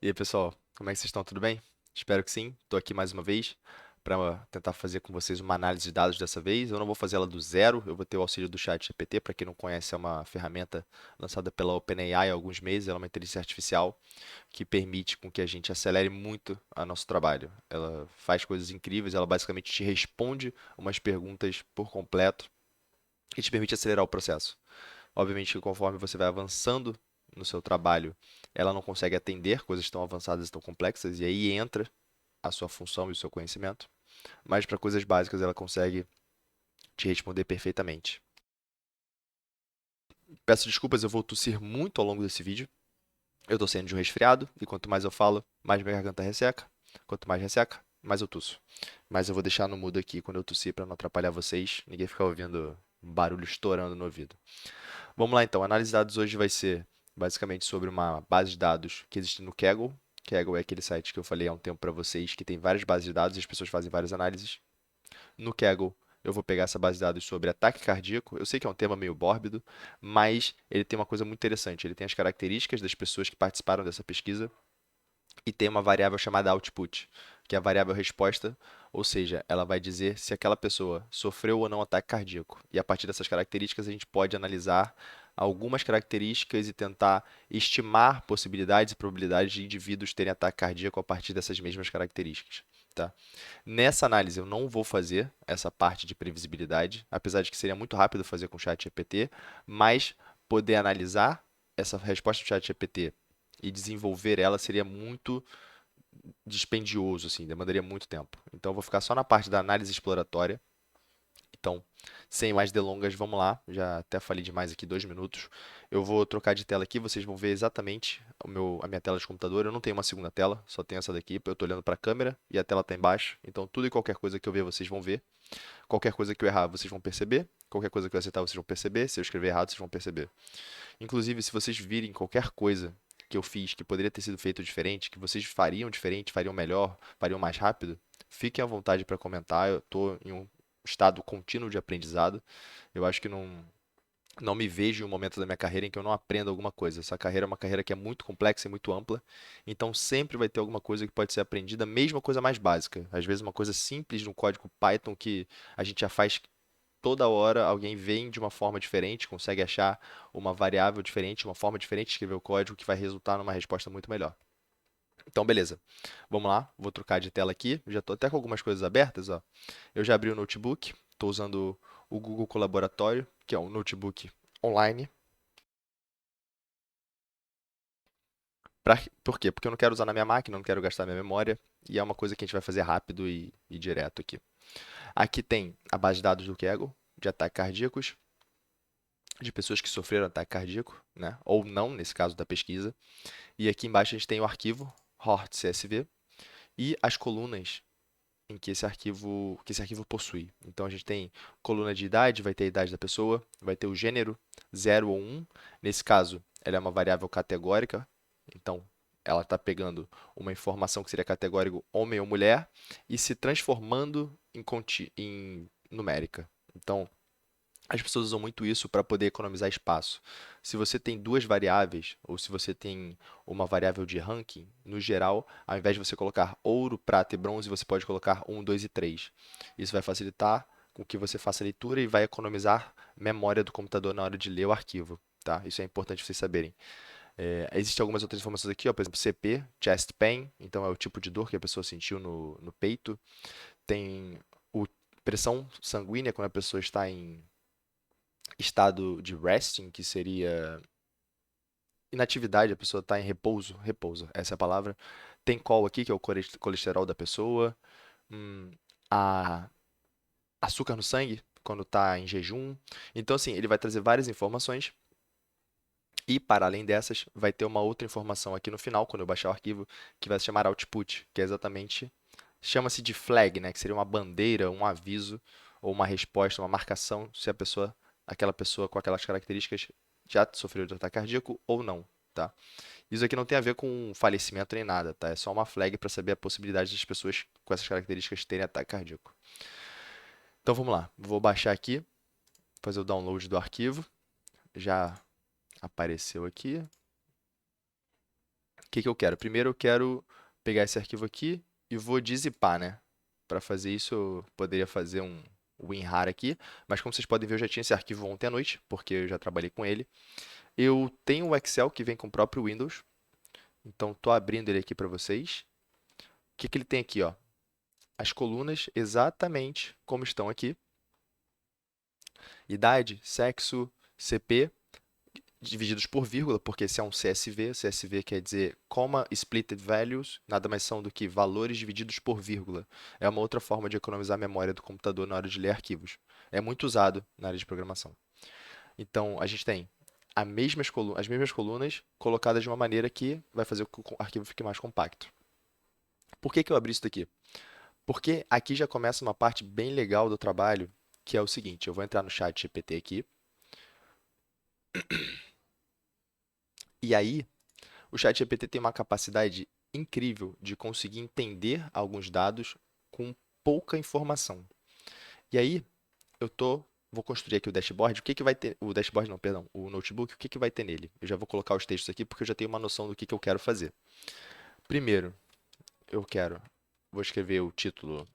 E aí, pessoal, como é que vocês estão? Tudo bem? Espero que sim. Estou aqui mais uma vez para tentar fazer com vocês uma análise de dados dessa vez. Eu não vou fazer ela do zero, eu vou ter o auxílio do ChatGPT. Para quem não conhece, é uma ferramenta lançada pela OpenAI há alguns meses. Ela é uma inteligência artificial que permite com que a gente acelere muito o nosso trabalho. Ela faz coisas incríveis, ela basicamente te responde umas perguntas por completo e te permite acelerar o processo. Obviamente que conforme você vai avançando no seu trabalho, ela não consegue atender coisas tão avançadas e tão complexas, e aí entra a sua função e o seu conhecimento. Mas para coisas básicas ela consegue te responder perfeitamente. Peço desculpas, eu vou tossir muito ao longo desse vídeo. Eu estou saindo de um resfriado, e quanto mais eu falo, mais minha garganta resseca. Quanto mais resseca, mais eu tuço. Mas eu vou deixar no mudo aqui quando eu tossir para não atrapalhar vocês, ninguém ficar ouvindo barulho estourando no ouvido. Vamos lá então. A análise de dados hoje vai ser basicamente sobre uma base de dados que existe no Kaggle. Kaggle é aquele site que eu falei há um tempo para vocês que tem várias bases de dados e as pessoas fazem várias análises. No Kaggle, eu vou pegar essa base de dados sobre ataque cardíaco. Eu sei que é um tema meio mórbido, mas ele tem uma coisa muito interessante. Ele tem as características das pessoas que participaram dessa pesquisa e tem uma variável chamada output, que é a variável resposta, ou seja, ela vai dizer se aquela pessoa sofreu ou não ataque cardíaco. E a partir dessas características, a gente pode analisar algumas características e tentar estimar possibilidades e probabilidades de indivíduos terem ataque cardíaco a partir dessas mesmas características. Tá? Nessa análise, eu não vou fazer essa parte de previsibilidade, apesar de que seria muito rápido fazer com o ChatGPT, mas poder analisar essa resposta do ChatGPT e desenvolver ela seria muito dispendioso, assim, demandaria muito tempo. Então, eu vou ficar só na parte da análise exploratória. Então, sem mais delongas, vamos lá. Já até falei demais aqui, 2 minutos. Eu vou trocar de tela aqui, vocês vão ver exatamente a minha tela de computador. Eu não tenho uma segunda tela, só tenho essa daqui. Eu estou olhando para a câmera e a tela está embaixo. Então, tudo e qualquer coisa que eu ver, vocês vão ver. Qualquer coisa que eu errar, vocês vão perceber. Qualquer coisa que eu acertar, vocês vão perceber. Se eu escrever errado, vocês vão perceber. Inclusive, se vocês virem qualquer coisa que eu fiz que poderia ter sido feito diferente, que vocês fariam diferente, fariam melhor, fariam mais rápido, fiquem à vontade para comentar. Eu estou em um estado contínuo de aprendizado. Eu acho que não me vejo em um momento da minha carreira em que eu não aprendo alguma coisa. Essa carreira é uma carreira que é muito complexa e muito ampla, então sempre vai ter alguma coisa que pode ser aprendida, mesmo a coisa mais básica. Às vezes uma coisa simples no código Python que a gente já faz toda hora, alguém vem de uma forma diferente, consegue achar uma variável diferente, uma forma diferente de escrever o código que vai resultar numa resposta muito melhor. Então, beleza. Vamos lá, vou trocar de tela aqui. Já estou até com algumas coisas abertas, ó. Eu já abri o notebook, estou usando o Google Colaboratório, que é um notebook online. Por quê? Porque eu não quero usar na minha máquina, não quero gastar minha memória, e é uma coisa que a gente vai fazer rápido e direto aqui. Aqui tem a base de dados do Kaggle, de ataques cardíacos, de pessoas que sofreram ataque cardíaco, né? Ou não, nesse caso da pesquisa. E aqui embaixo a gente tem o arquivo HORT-CSV e as colunas em que esse arquivo possui. Então a gente tem coluna de idade, vai ter a idade da pessoa, vai ter o gênero 0 ou 1. Nesse caso, ela é uma variável categórica, então ela está pegando uma informação que seria categórico homem ou mulher e se transformando em numérica. Então, as pessoas usam muito isso para poder economizar espaço. Se você tem duas variáveis, ou se você tem uma variável de ranking, no geral, ao invés de você colocar ouro, prata e bronze, você pode colocar um, 2 e 3. Isso vai facilitar com que você faça a leitura e vai economizar memória do computador na hora de ler o arquivo. Tá? Isso é importante vocês saberem. Existem algumas outras informações aqui, ó, por exemplo, CP, chest pain, então é o tipo de dor que a pessoa sentiu no peito. Tem o pressão sanguínea, quando a pessoa está em estado de resting, que seria inatividade, a pessoa está em repouso, essa é a palavra. Tem call aqui, que é o colesterol da pessoa. Hum, a açúcar no sangue, quando está em jejum. Então, assim, ele vai trazer várias informações. E, para além dessas, vai ter uma outra informação aqui no final, quando eu baixar o arquivo, que vai se chamar output, que é exatamente, chama-se de flag, né, que seria uma bandeira, um aviso, ou uma resposta, uma marcação, se a pessoa, aquela pessoa com aquelas características já sofreu de ataque cardíaco ou não, tá? Isso aqui não tem a ver com falecimento nem nada, tá? É só uma flag para saber a possibilidade das pessoas com essas características terem ataque cardíaco. Então vamos lá, vou baixar aqui, fazer o download do arquivo, já apareceu aqui. que eu quero? Primeiro eu quero pegar esse arquivo aqui e vou dizipar, né? Para fazer isso, eu poderia fazer um WinRAR aqui, mas como vocês podem ver, eu já tinha esse arquivo ontem à noite, porque eu já trabalhei com ele. Eu tenho o Excel que vem com o próprio Windows, então estou abrindo ele aqui para vocês. O que que ele tem aqui, ó? As colunas exatamente como estão aqui. Idade, sexo, CP, divididos por vírgula, porque esse é um CSV. CSV quer dizer Comma Splitted Values, nada mais são do que valores divididos por vírgula. É uma outra forma de economizar a memória do computador na hora de ler arquivos. É muito usado na área de programação. Então, a gente tem as mesmas colunas colocadas de uma maneira que vai fazer com que o arquivo fique mais compacto. Por que que eu abri isso daqui? Porque aqui já começa uma parte bem legal do trabalho, que é o seguinte, eu vou entrar no chat GPT aqui, e aí o chat GPT tem uma capacidade incrível de conseguir entender alguns dados com pouca informação. E aí vou construir aqui o dashboard. O que que vai ter? O dashboard não, perdão, o notebook, o que que vai ter nele? Eu já vou colocar os textos aqui porque eu já tenho uma noção do que eu quero fazer. Primeiro, vou escrever o título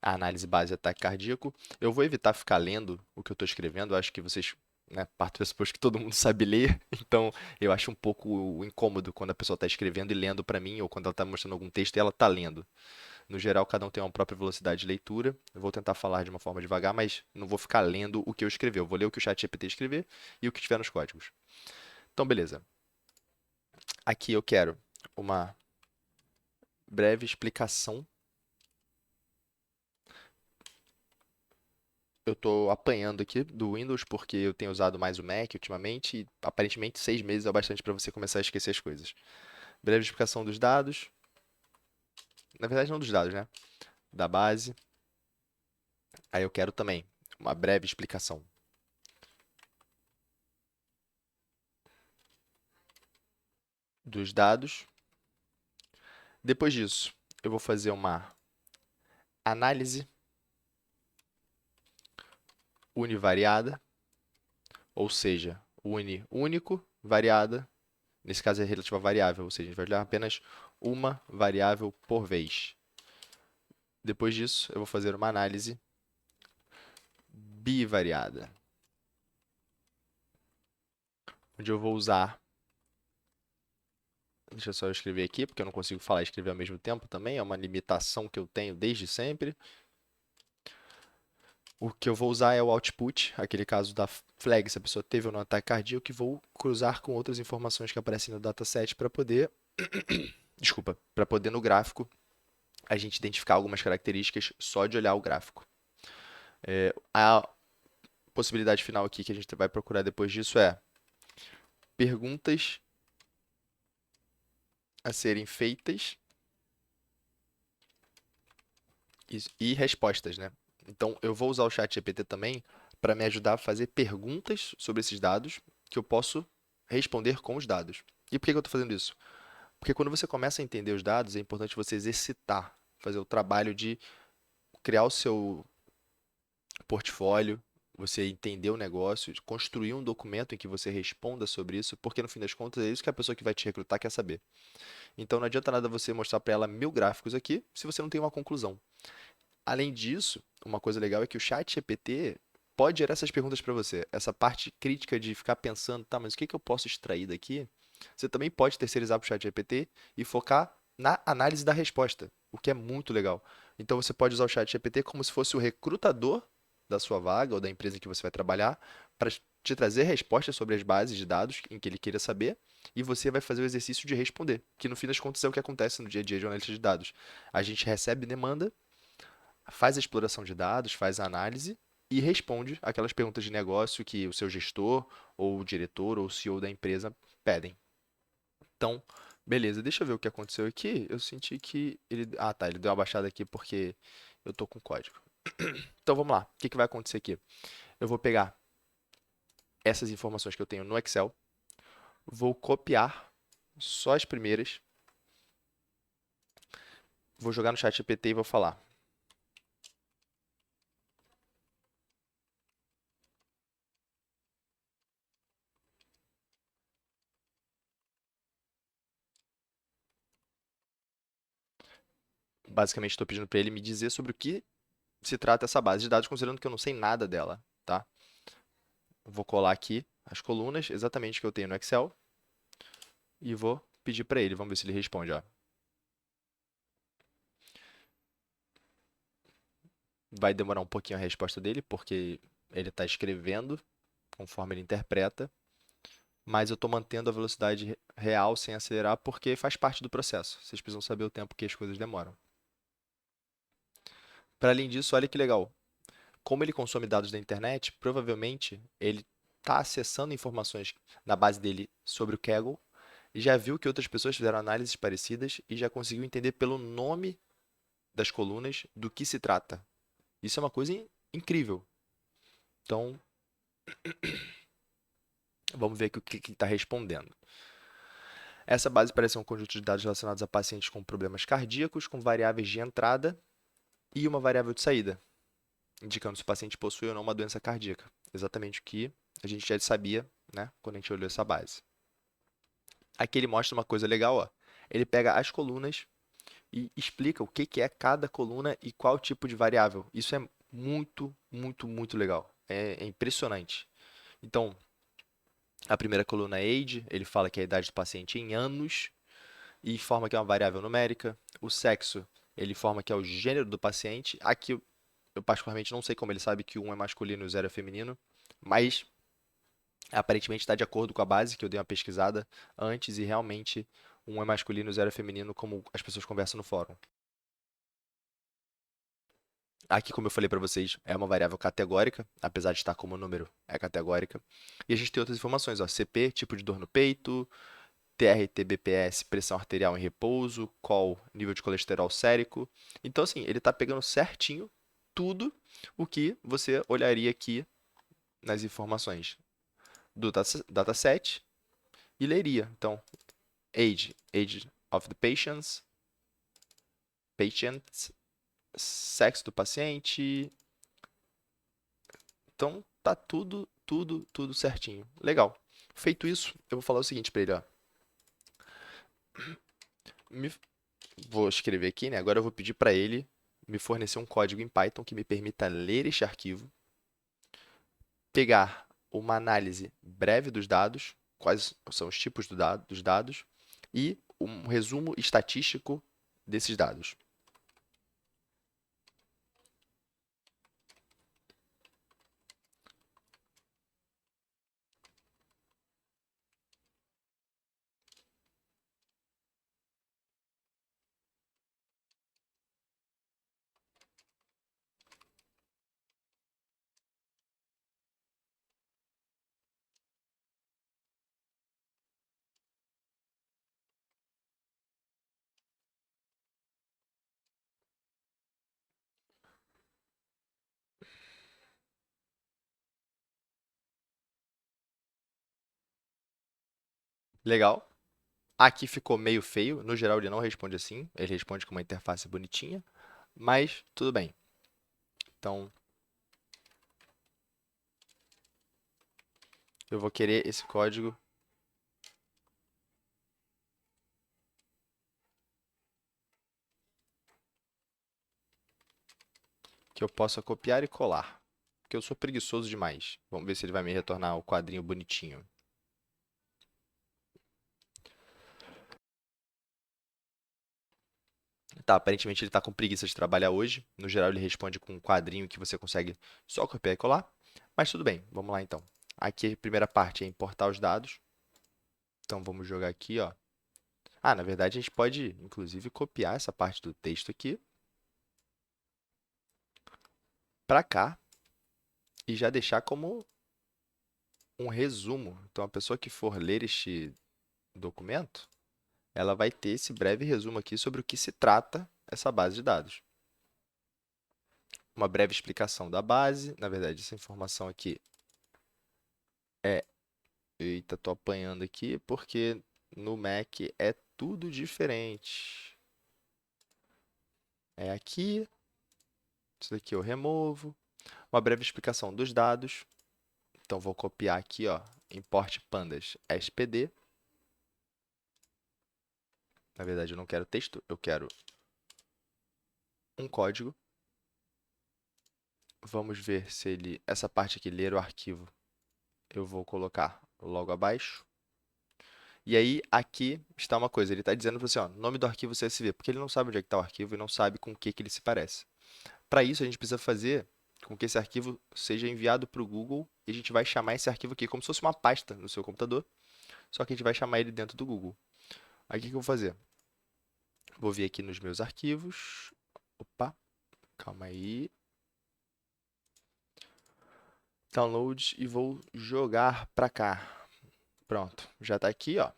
A análise base de ataque cardíaco. Eu vou evitar ficar lendo o que eu estou escrevendo. Eu acho que vocês, né, parto do pressuposto que todo mundo sabe ler. Então, eu acho um pouco incômodo quando a pessoa está escrevendo e lendo para mim, ou quando ela está mostrando algum texto e ela está lendo. No geral, cada um tem uma própria velocidade de leitura. Eu vou tentar falar de uma forma devagar, mas não vou ficar lendo o que eu escrevi. Eu vou ler o que o chat GPT escrever e o que tiver nos códigos. Então, beleza. Aqui eu quero uma breve explicação. Eu estou apanhando aqui do Windows porque eu tenho usado mais o Mac ultimamente e aparentemente 6 meses é o bastante para você começar a esquecer as coisas. Breve explicação dos dados. Na verdade, não dos dados, né? Da base. Aí eu quero também uma breve explicação dos dados. Depois disso, eu vou fazer uma análise univariada, ou seja, único, variada. Nesse caso é relativa a variável, ou seja, a gente vai olhar apenas uma variável por vez. Depois disso, eu vou fazer uma análise bivariada, onde eu vou usar. Deixa eu só escrever aqui, porque eu não consigo falar e escrever ao mesmo tempo também. É uma limitação que eu tenho desde sempre. O que eu vou usar é o output, aquele caso da flag, se a pessoa teve ou não ataque cardíaco, que vou cruzar com outras informações que aparecem no dataset para poder, desculpa, para poder no gráfico a gente identificar algumas características só de olhar o gráfico. A possibilidade final aqui que a gente vai procurar depois disso é perguntas a serem feitas e respostas, né? Então, eu vou usar o chat GPT também para me ajudar a fazer perguntas sobre esses dados que eu posso responder com os dados. E por que eu estou fazendo isso? Porque quando você começa a entender os dados, é importante você exercitar, fazer o trabalho de criar o seu portfólio, você entender o negócio, de construir um documento em que você responda sobre isso, porque no fim das contas é isso que a pessoa que vai te recrutar quer saber. Então não adianta nada você mostrar para ela 1000 gráficos aqui se você não tem uma conclusão. Além disso, uma coisa legal é que o chat GPT pode gerar essas perguntas para você. Essa parte crítica de ficar pensando, tá, mas o que que eu posso extrair daqui? Você também pode terceirizar para o chat GPT e focar na análise da resposta, o que é muito legal. Então você pode usar o chat GPT como se fosse o recrutador da sua vaga ou da empresa em que você vai trabalhar para te trazer respostas sobre as bases de dados em que ele queira saber e você vai fazer o exercício de responder, que no fim das contas é o que acontece no dia a dia de analista de dados. A gente recebe demanda, faz a exploração de dados, faz a análise e responde aquelas perguntas de negócio que o seu gestor, ou o diretor, ou o CEO da empresa pedem. Então, beleza, deixa eu ver o que aconteceu aqui. Eu senti que ele. Ah, tá, ele deu uma baixada aqui porque eu tô com código. Então vamos lá, o que que vai acontecer aqui? Eu vou pegar essas informações que eu tenho no Excel, vou copiar só as primeiras, vou jogar no chat GPT e vou falar. Basicamente, estou pedindo para ele me dizer sobre o que se trata essa base de dados, considerando que eu não sei nada dela, tá? Vou colar aqui as colunas, exatamente que eu tenho no Excel, e vou pedir para ele. Vamos ver se ele responde, ó. Vai demorar um pouquinho a resposta dele, porque ele está escrevendo conforme ele interpreta, mas eu estou mantendo a velocidade real sem acelerar, porque faz parte do processo. Vocês precisam saber o tempo que as coisas demoram. Para além disso, olha que legal. Como ele consome dados da internet, provavelmente ele está acessando informações na base dele sobre o Kaggle e já viu que outras pessoas fizeram análises parecidas e já conseguiu entender pelo nome das colunas do que se trata. Isso é uma coisa incrível. Então, vamos ver aqui o que ele está respondendo. Essa base parece um conjunto de dados relacionados a pacientes com problemas cardíacos, com variáveis de entrada e uma variável de saída, indicando se o paciente possui ou não uma doença cardíaca. Exatamente o que a gente já sabia, né, quando a gente olhou essa base. Aqui ele mostra uma coisa legal, ó. Ele pega as colunas e explica o que que é cada coluna e qual tipo de variável. Isso é muito, muito, muito legal. É impressionante. Então, a primeira coluna é age, ele fala que é a idade do paciente em anos e forma que é uma variável numérica. O sexo, ele forma que é o gênero do paciente. Aqui eu particularmente não sei como ele sabe que um é masculino e o zero é feminino, mas aparentemente está de acordo com a base, que eu dei uma pesquisada antes, e realmente um é masculino e o zero é feminino, como as pessoas conversam no fórum. Aqui, como eu falei para vocês, é uma variável categórica, apesar de estar como número, é categórica. E a gente tem outras informações, ó, CP, tipo de dor no peito, TRT-BPS, pressão arterial em repouso, col, nível de colesterol sérico. Então, assim, ele está pegando certinho tudo o que você olharia aqui nas informações do dataset e leria. Então, age of the patients, sexo do paciente. Então, tá tudo, tudo, tudo certinho. Legal. Feito isso, eu vou falar o seguinte para ele, ó. Me- Vou escrever aqui, né? Agora eu vou pedir para ele me fornecer um código em Python que me permita ler este arquivo, pegar uma análise breve dos dados, quais são os tipos dos dados, e um resumo estatístico desses dados. Legal. Aqui ficou meio feio. No geral, ele não responde assim. Ele responde com uma interface bonitinha, mas tudo bem. Então, eu vou querer esse código que eu possa copiar e colar, porque eu sou preguiçoso demais. Vamos ver se ele vai me retornar o quadrinho bonitinho. Tá, aparentemente ele está com preguiça de trabalhar hoje. No geral, ele responde com um quadrinho que você consegue só copiar e colar. Mas tudo bem, vamos lá então. Aqui a primeira parte é importar os dados. Então vamos jogar aqui, ó. Ah, na verdade a gente pode, inclusive, copiar essa parte do texto aqui para cá e já deixar como um resumo. Então a pessoa que for ler este documento, ela vai ter esse breve resumo aqui sobre o que se trata essa base de dados. Uma breve explicação da base. Na verdade, essa informação aqui é. Eita, tô apanhando aqui porque no Mac é tudo diferente. É aqui, isso daqui eu removo. Uma breve explicação dos dados. Então vou copiar aqui, ó, import pandas SPD. Na verdade, eu não quero texto, eu quero um código. Vamos ver se ele, essa parte aqui, ler o arquivo, eu vou colocar logo abaixo. E aí, aqui está uma coisa, ele está dizendo para você, ó, nome do arquivo CSV, porque ele não sabe onde é que está o arquivo e não sabe com o que ele se parece. Para isso, a gente precisa fazer com que esse arquivo seja enviado para o Google e a gente vai chamar esse arquivo aqui como se fosse uma pasta no seu computador, só que a gente vai chamar ele dentro do Google. Aí, o que que eu vou fazer? Vou vir aqui nos meus arquivos. Opa, calma aí. Download e vou jogar para cá. Pronto, já está aqui, ó.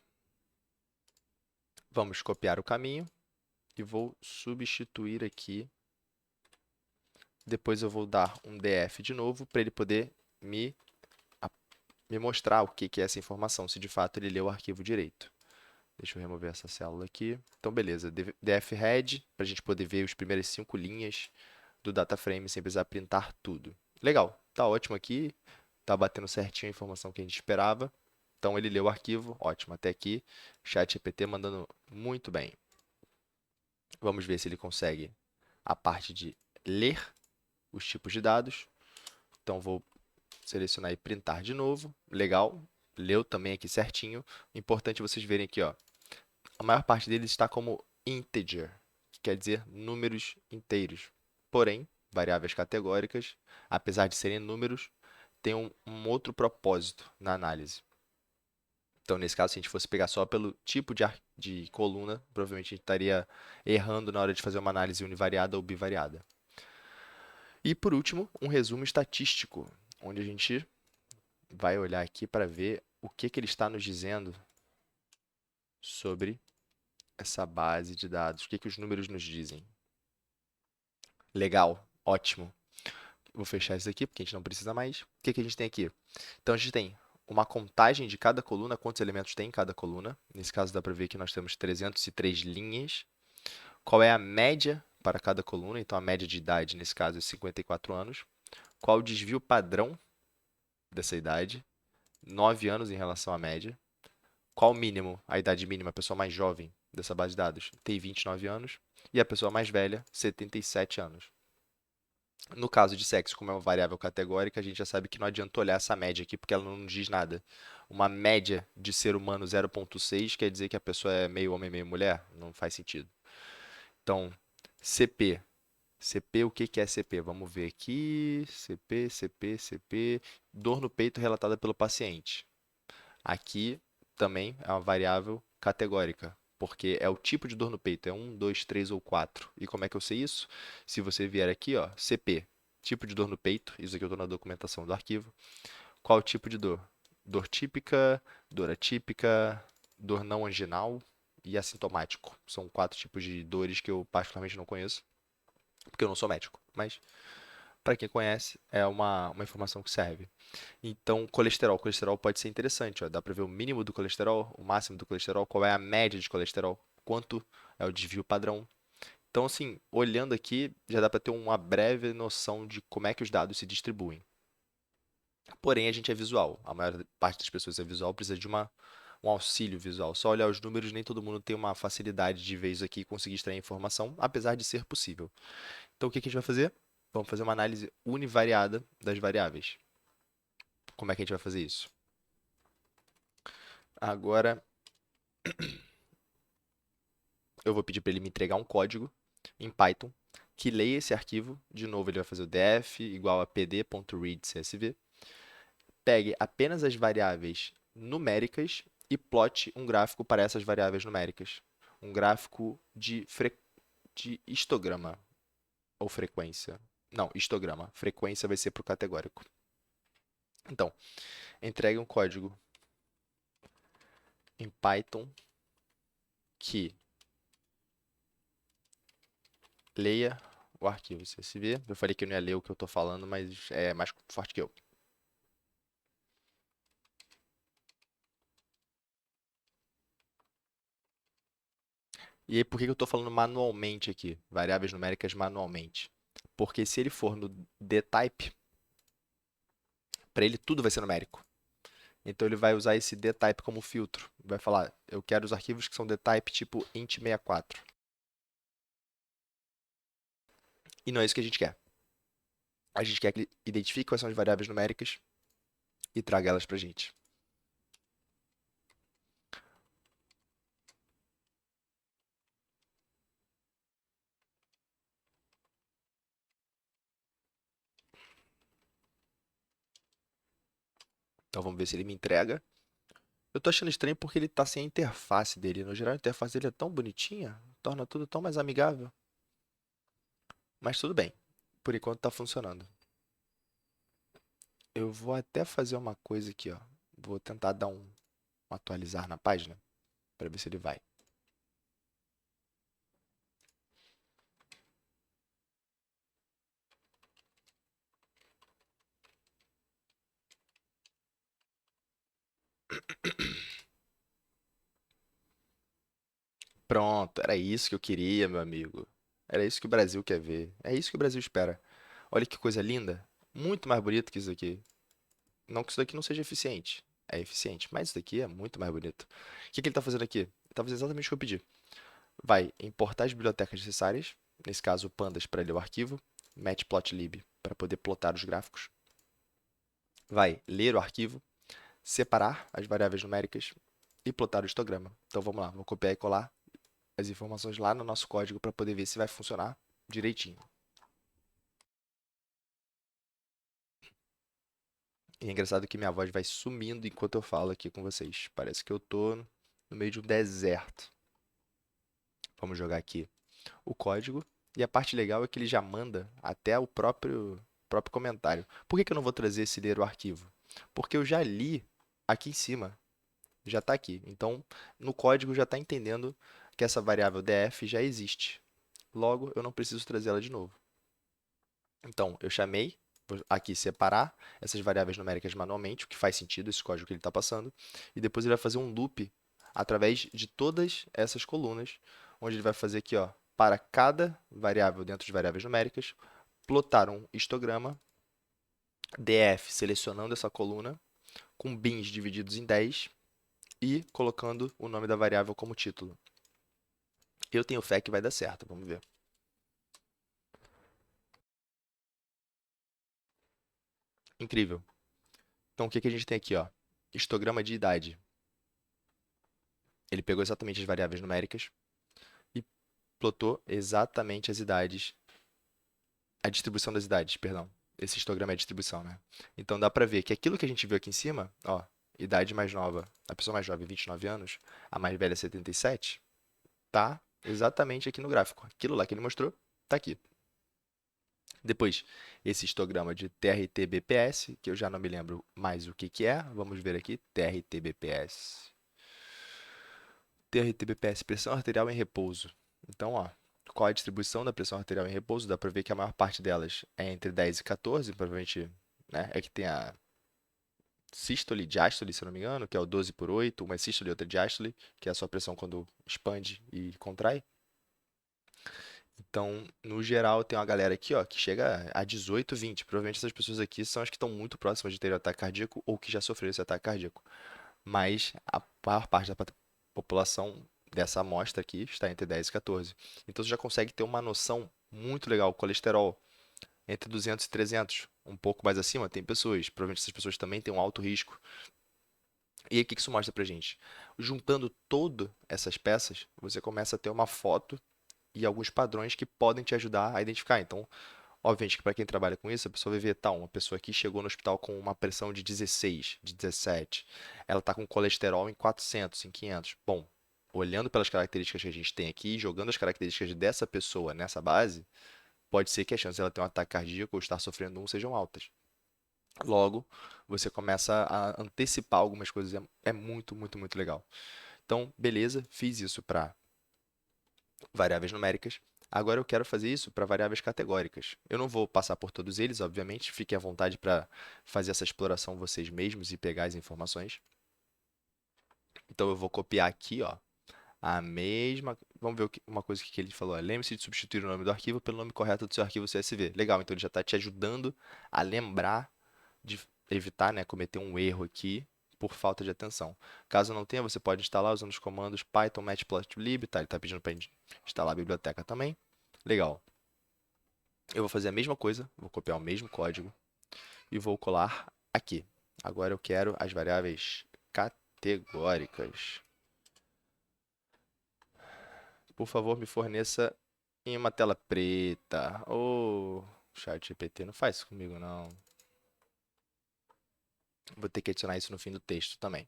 Vamos copiar o caminho e vou substituir aqui. Depois eu vou dar um df de novo para ele poder me, me mostrar o que é essa informação, se de fato ele leu o arquivo direito. Deixa eu remover essa célula aqui. Então, beleza. df-head, para a gente poder ver as primeiras 5 linhas do data frame sem precisar printar tudo. Legal, tá ótimo aqui. Tá batendo certinho a informação que a gente esperava. Então, ele leu o arquivo. Ótimo, até aqui. ChatGPT mandando muito bem. Vamos ver se ele consegue a parte de ler os tipos de dados. Então, vou selecionar e printar de novo. Legal, leu também aqui certinho. Importante vocês verem aqui, ó. A maior parte deles está como integer, que quer dizer números inteiros. Porém, variáveis categóricas, apesar de serem números, têm um outro propósito na análise. Então, nesse caso, se a gente fosse pegar só pelo tipo de coluna, provavelmente a gente estaria errando na hora de fazer uma análise univariada ou bivariada. E, por último, um resumo estatístico, onde a gente vai olhar aqui para ver o que ele está nos dizendo sobre essa base de dados, o que os números nos dizem. Legal, ótimo. Vou fechar isso aqui porque a gente não precisa mais. O que a gente tem aqui? Então, a gente tem uma contagem de cada coluna, quantos elementos tem em cada coluna. Nesse caso, dá para ver que nós temos 303 linhas. Qual é a média para cada coluna? Então, a média de idade, nesse caso, é 54 anos. Qual o desvio padrão dessa idade? 9 anos em relação à média. Qual o mínimo, a idade mínima, a pessoa mais jovem dessa base de dados? Tem 29 anos. E a pessoa mais velha, 77 anos. No caso de sexo, como é uma variável categórica, a gente já sabe que não adianta olhar essa média aqui, porque ela não nos diz nada. Uma média de ser humano 0,6 quer dizer que a pessoa é meio homem, meio mulher? Não faz sentido. Então, CP. CP, o que é CP? Vamos ver aqui. CP, CP, CP. Dor no peito relatada pelo paciente. Aqui também é uma variável categórica, porque é o tipo de dor no peito, é 1, 2, 3 ou 4. E como é que eu sei isso? Se você vier aqui, ó, CP, tipo de dor no peito, isso aqui eu estou na documentação do arquivo. Qual o tipo de dor? Dor típica, dor atípica, dor não anginal e assintomático. São 4 tipos de dores que eu particularmente não conheço, porque eu não sou médico, mas para quem conhece, é uma informação que serve. Então, colesterol. Colesterol pode ser interessante, ó. Dá para ver o mínimo do colesterol, o máximo do colesterol, qual é a média de colesterol, quanto é o desvio padrão. Então, assim, olhando aqui, já dá para ter uma breve noção de como é que os dados se distribuem. Porém, a gente é visual. A maior parte das pessoas é visual, precisa de um auxílio visual. Só olhar os números, nem todo mundo tem uma facilidade de ver isso aqui e conseguir extrair informação, apesar de ser possível. Então, o que a gente vai fazer? Vamos fazer uma análise univariada das variáveis. Como é que a gente vai fazer isso? Agora, eu vou pedir para ele me entregar um código em Python que leia esse arquivo. De novo, ele vai fazer o def igual a pd.readcsv. Pegue apenas as variáveis numéricas e plote um gráfico para essas variáveis numéricas. Um gráfico de histograma ou frequência. Não, histograma. Frequência vai ser para o categórico. Então, entregue um código em Python que leia o arquivo CSV. Eu falei que eu não ia ler o que eu estou falando, mas é mais forte que eu. E aí, por que eu estou falando manualmente aqui? Variáveis numéricas manualmente. Porque se ele for no dtype, para ele tudo vai ser numérico. Então ele vai usar esse dtype como filtro. Vai falar, eu quero os arquivos que são dtype tipo int64. E não é isso que a gente quer. A gente quer que ele identifique quais são as variáveis numéricas e traga elas pra gente. Então vamos ver se ele me entrega. Eu tô achando estranho porque ele tá sem a interface dele. No geral, a interface dele é tão bonitinha, torna tudo tão mais amigável. Mas tudo bem. Por enquanto tá funcionando. Eu vou até fazer uma coisa aqui, ó. Vou tentar dar um atualizar na página para ver se ele vai. Pronto, era isso que eu queria, meu amigo. Era isso que o Brasil quer ver. É isso que o Brasil espera. Olha que coisa linda. Muito mais bonito que isso aqui. Não que isso daqui não seja eficiente. É eficiente, mas isso daqui é muito mais bonito. O que que ele está fazendo aqui? Ele está fazendo exatamente o que eu pedi. Vai importar as bibliotecas necessárias, nesse caso, o pandas para ler o arquivo, matplotlib para poder plotar os gráficos. Vai ler o arquivo, separar as variáveis numéricas e plotar o histograma. Então vamos lá, vou copiar e colar as informações lá no nosso código para poder ver se vai funcionar direitinho. E é engraçado que minha voz vai sumindo enquanto eu falo aqui com vocês. Parece que eu tô no meio de um deserto. Vamos jogar aqui o código. E a parte legal é que ele já manda até o próprio comentário. Por que que eu não vou trazer esse ler o arquivo? Porque eu já li aqui em cima, já está aqui. Então, no código já está entendendo que essa variável df já existe. Logo, eu não preciso trazer ela de novo. Então, eu chamei, vou aqui separar essas variáveis numéricas manualmente, o que faz sentido, esse código que ele está passando, e depois ele vai fazer um loop através de todas essas colunas, onde ele vai fazer aqui, ó, para cada variável dentro de variáveis numéricas, plotar um histograma df selecionando essa coluna, com bins divididos em 10 e colocando o nome da variável como título. Eu tenho fé que vai dar certo, vamos ver. Incrível. Então, o que que a gente tem aqui, ó? Histograma de idade. Ele pegou exatamente as variáveis numéricas e plotou exatamente as idades, a distribuição das idades, perdão. Esse histograma é a distribuição, né? Então dá pra ver que aquilo que a gente viu aqui em cima, ó, idade mais nova, a pessoa mais jovem, 29 anos, a mais velha, 77, tá exatamente aqui no gráfico. Aquilo lá que ele mostrou, tá aqui. Depois, esse histograma de TRT-BPS, que eu já não me lembro mais o que que é. Vamos ver aqui, TRT-BPS. TRT-BPS, pressão arterial em repouso. Então, ó, qual é a distribuição da pressão arterial em repouso? Dá para ver que a maior parte delas é entre 10 e 14, provavelmente, né? É que tem a sístole e diástole, se eu não me engano, que é o 12 por 8, uma é sístole e outra é diástole, que é a sua pressão quando expande e contrai. Então, no geral, tem uma galera aqui, ó, que chega a 18, 20. Provavelmente essas pessoas aqui são as que estão muito próximas de ter um ataque cardíaco ou que já sofreram esse ataque cardíaco. Mas a maior parte da população dessa amostra aqui está entre 10 e 14. Então, você já consegue ter uma noção muito legal. Colesterol entre 200 e 300, um pouco mais acima, tem pessoas. Provavelmente essas pessoas também têm um alto risco. E aí, o que isso mostra pra gente? Juntando todas essas peças, você começa a ter uma foto e alguns padrões que podem te ajudar a identificar. Então, obviamente que para quem trabalha com isso, a pessoa vai ver, tá, uma pessoa aqui chegou no hospital com uma pressão de 16, de 17, ela está com colesterol em 400, em 500. Bom, olhando pelas características que a gente tem aqui, jogando as características dessa pessoa nessa base, pode ser que as chances dela ter um ataque cardíaco ou estar sofrendo um sejam altas. Logo, você começa a antecipar algumas coisas, é muito, muito, muito legal. Então, beleza, fiz isso para variáveis numéricas. Agora eu quero fazer isso para variáveis categóricas. Eu não vou passar por todos eles, obviamente. Fiquem à vontade para fazer essa exploração vocês mesmos e pegar as informações. Então eu vou copiar aqui, ó, a mesma. Vamos ver uma coisa que ele falou. Lembre-se de substituir o nome do arquivo pelo nome correto do seu arquivo CSV. Legal, então ele já está te ajudando a lembrar de evitar, né, cometer um erro aqui por falta de atenção. Caso não tenha, você pode instalar usando os comandos python matplotlib, tá? Ele está pedindo para instalar a biblioteca também. Legal. Eu vou fazer a mesma coisa, vou copiar o mesmo código e vou colar aqui. Agora eu quero as variáveis categóricas. Por favor, me forneça em uma tela preta. Ô, ChatGPT, não faz isso comigo, não. Vou ter que adicionar isso no fim do texto também.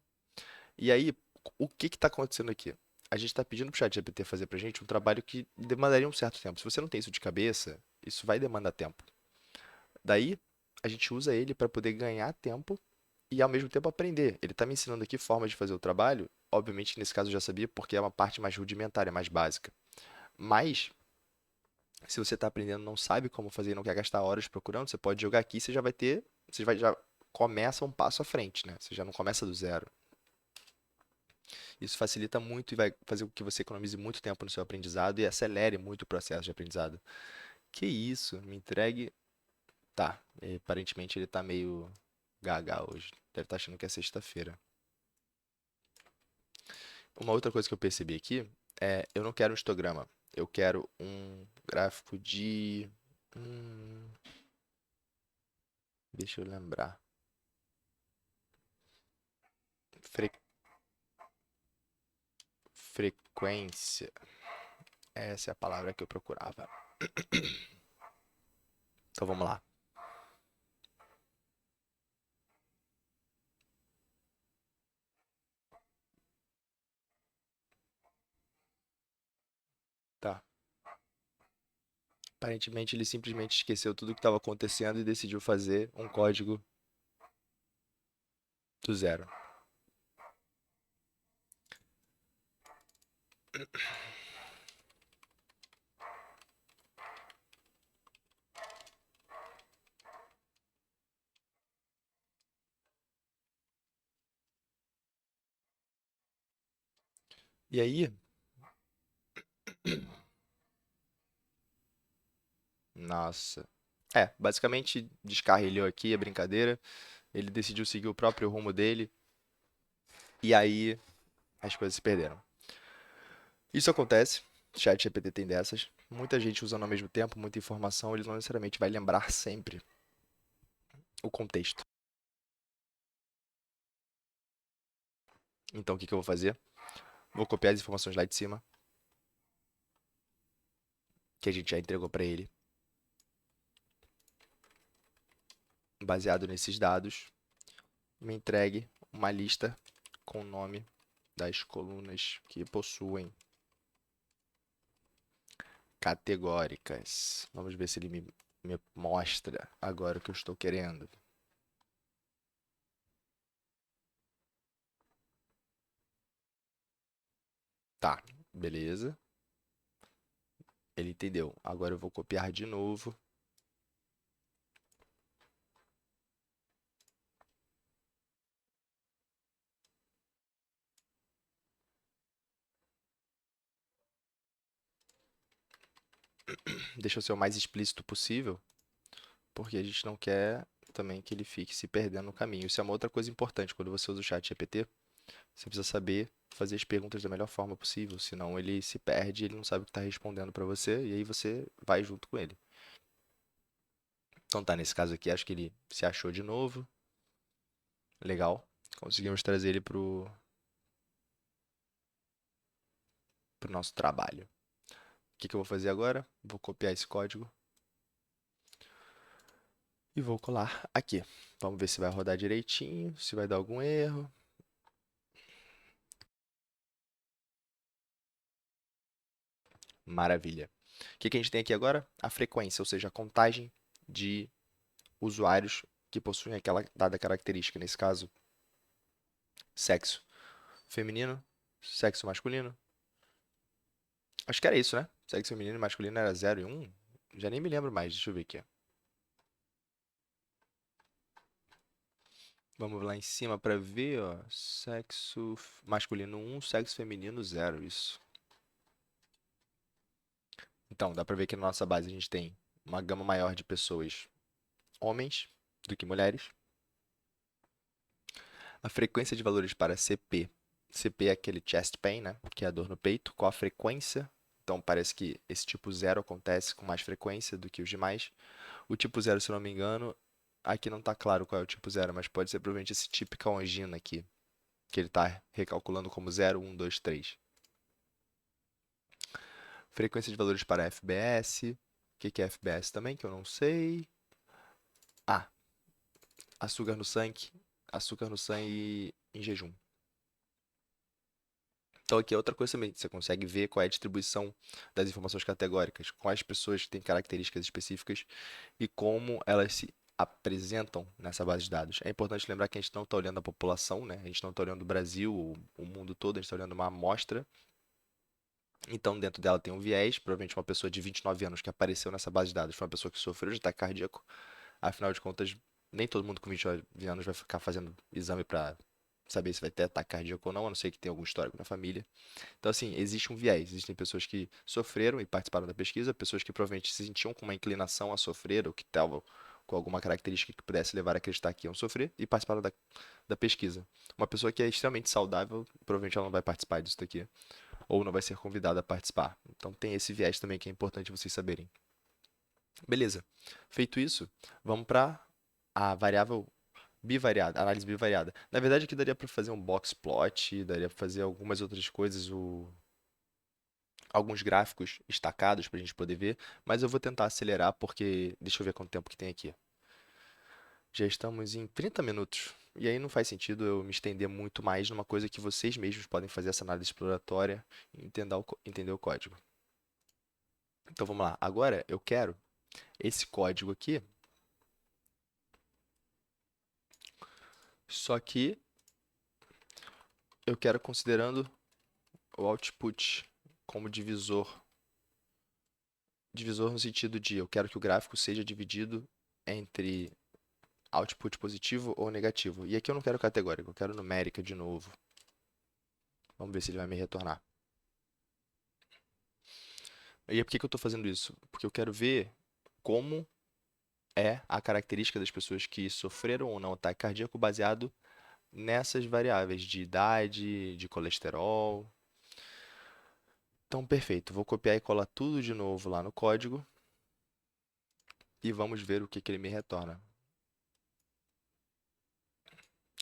E aí, o que está acontecendo aqui? A gente está pedindo para o ChatGPT fazer para a gente um trabalho que demandaria um certo tempo. Se você não tem isso de cabeça, isso vai demandar tempo. Daí, a gente usa ele para poder ganhar tempo e ao mesmo tempo aprender. Ele está me ensinando aqui formas de fazer o trabalho. Obviamente, nesse caso eu já sabia porque é uma parte mais rudimentar, é mais básica. Mas, se você está aprendendo, não sabe como fazer e não quer gastar horas procurando, você pode jogar aqui e você já vai ter, você vai já começa um passo à frente, né? Você já não começa do zero. Isso facilita muito e vai fazer com que você economize muito tempo no seu aprendizado e acelere muito o processo de aprendizado. Que isso? Me entregue. Tá, aparentemente ele tá meio gaga hoje. Deve estar achando que é sexta-feira. Uma outra coisa que eu percebi aqui é, eu não quero um histograma. Eu quero um gráfico de. Hum, deixa eu lembrar. Fre- frequência. Essa é a palavra que eu procurava. Então vamos lá. Tá. Aparentemente ele simplesmente esqueceu tudo o que estava acontecendo e decidiu fazer um código do zero. E aí, nossa. É, basicamente descarrilhou aqui a brincadeira. Ele decidiu seguir o próprio rumo dele e aí as coisas se perderam. Isso acontece, ChatGPT tem dessas. Muita gente usando ao mesmo tempo, muita informação, ele não necessariamente vai lembrar sempre o contexto. Então o que que eu vou fazer? Vou copiar as informações lá de cima, que a gente já entregou para ele. Baseado nesses dados, me entregue uma lista com o nome das colunas que possuem categóricas. Vamos ver se ele me mostra agora o que eu estou querendo. Tá, beleza. Ele entendeu. Agora eu vou copiar de novo. Deixa eu ser o mais explícito possível, porque a gente não quer também que ele fique se perdendo no caminho. Isso é uma outra coisa importante. Quando você usa o chat GPT, você precisa saber fazer as perguntas da melhor forma possível, senão ele se perde, ele não sabe o que está respondendo para você, e aí você vai junto com ele. Então tá, nesse caso aqui, acho que ele se achou de novo. Legal. Conseguimos trazer ele pro nosso trabalho. O que que eu vou fazer agora? Vou copiar esse código e vou colar aqui. Vamos ver se vai rodar direitinho, se vai dar algum erro. Maravilha. O que que a gente tem aqui agora? A frequência, ou seja, a contagem de usuários que possuem aquela dada característica. Nesse caso, sexo feminino, sexo masculino. Acho que era isso, né? Sexo feminino e masculino era 0 e 1. Já nem me lembro mais, deixa eu ver aqui. Vamos lá em cima para ver, ó. Sexo masculino 1, sexo feminino 0, isso. Então, dá para ver que na nossa base a gente tem uma gama maior de pessoas, homens, do que mulheres. A frequência de valores para CP. CP é aquele chest pain, né? Que é a dor no peito. Qual a frequência? Então parece que esse tipo zero acontece com mais frequência do que os demais. O tipo zero, se eu não me engano, aqui não está claro qual é o tipo zero, mas pode ser provavelmente esse típica angina aqui, que ele está recalculando como 0, 1, 2, 3. Frequência de valores para FBS. O que é FBS também, que eu não sei. Ah, açúcar no sangue. Açúcar no sangue em jejum. Então aqui é outra coisa também. Você consegue ver qual é a distribuição das informações categóricas, quais pessoas têm características específicas e como elas se apresentam nessa base de dados. É importante lembrar que a gente não está olhando a população, né? A gente não está olhando o Brasil, o mundo todo, a gente está olhando uma amostra. Então, dentro dela tem um viés, provavelmente uma pessoa de 29 anos que apareceu nessa base de dados foi uma pessoa que sofreu de ataque cardíaco. Afinal de contas, nem todo mundo com 29 anos vai ficar fazendo exame para saber se vai ter ataque cardíaco ou não, a não ser que tenha algum histórico na família. Então, assim, existe um viés. Existem pessoas que sofreram e participaram da pesquisa, pessoas que provavelmente se sentiam com uma inclinação a sofrer ou que estavam com alguma característica que pudesse levar a acreditar que iam sofrer e participaram da pesquisa. Uma pessoa que é extremamente saudável, provavelmente ela não vai participar disso daqui, ou não vai ser convidada a participar. Então, tem esse viés também que é importante vocês saberem. Beleza. Feito isso, vamos para a variável bivariada, análise bivariada. Na verdade, aqui daria para fazer um box plot, daria para fazer algumas outras coisas, alguns gráficos estacados para a gente poder ver, mas eu vou tentar acelerar porque deixa eu ver quanto tempo que tem aqui. Já estamos em 30 minutos. E aí não faz sentido eu me estender muito mais numa coisa que vocês mesmos podem fazer essa análise exploratória e entender o código. Então vamos lá. Agora eu quero esse código aqui, só que eu quero considerando o output como divisor. Divisor no sentido de eu quero que o gráfico seja dividido entre output positivo ou negativo. E aqui eu não quero categórico, eu quero numérica de novo. Vamos ver se ele vai me retornar. E por que eu estou fazendo isso? Porque eu quero ver como é a característica das pessoas que sofreram ou não ataque cardíaco baseado nessas variáveis de idade, de colesterol. Então, perfeito. Vou copiar e colar tudo de novo lá no código e vamos ver o que ele me retorna.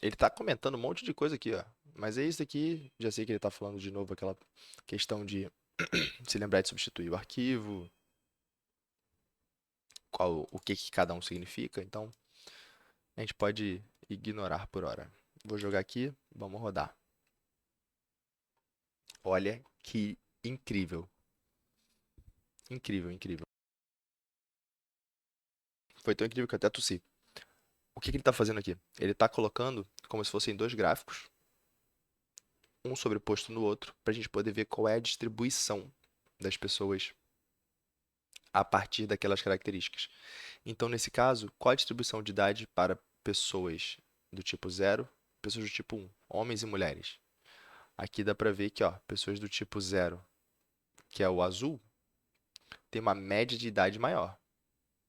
Ele está comentando um monte de coisa aqui, ó. Mas é isso aqui. Já sei que ele está falando de novo aquela questão de se lembrar de substituir o arquivo, o que cada um significa. Então, a gente pode ignorar por hora. Vou jogar aqui, vamos rodar. Olha que incrível. Incrível, incrível. Foi tão incrível que eu até tossi. O que ele está fazendo aqui? Ele está colocando como se fossem dois gráficos, um sobreposto no outro, para a gente poder ver qual é a distribuição das pessoas a partir daquelas características. Então, nesse caso, qual a distribuição de idade para pessoas do tipo 0, pessoas do tipo 1, homens e mulheres? Aqui dá para ver que, ó, pessoas do tipo 0, que é o azul, tem uma média de idade maior.